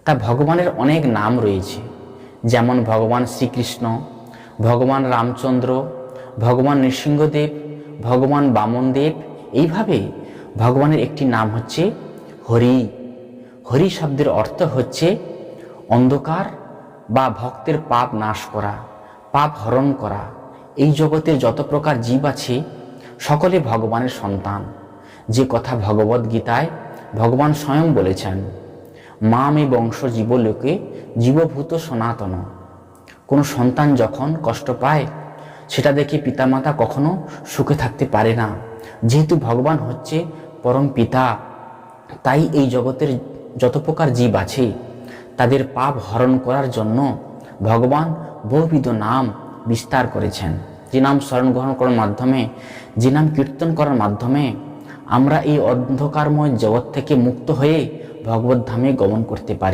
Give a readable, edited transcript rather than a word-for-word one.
তা ভগবানের অনেক নাম রয়েছে, যেমন ভগবান শ্রীকৃষ্ণ, ভগবান রামচন্দ্র, ভগবান নৃসিংহদেব, ভগবান বামনদেব। এইভাবে ভগবানের একটি নাম হচ্ছে হরি। হরি শব্দের অর্থ হচ্ছে অন্ধকার বা ভক্তের পাপ নাশ করা, পাপ হরণ করা। এই জগতের যত প্রকার জীব আছে সকলে ভগবানের সন্তান, যে কথা ভগবদ্ গীতায় ভগবান স্বয়ং বলেছেন, মামে বংশ জীবলোকে জীবভূত সনাতন। কোনো সন্তান যখন কষ্ট পায় সেটা দেখে পিতামাতা কখনো সুখে থাকতে পারে না। যেহেতু ভগবান হচ্ছে পরম পিতা, তাই এই জগতের যত প্রকার জীব আছে তাদের পাপ হরণ করার জন্য ভগবান বহুবিধ নাম বিস্তার করেছেন। যে নাম স্মরণ গ্রহণ করার মাধ্যমে, যে নাম কীর্তন করার মাধ্যমে আমরা এই অন্ধকারময় জগৎ থেকে মুক্ত হয়ে ভগবত ধামে গমন করতে পারি।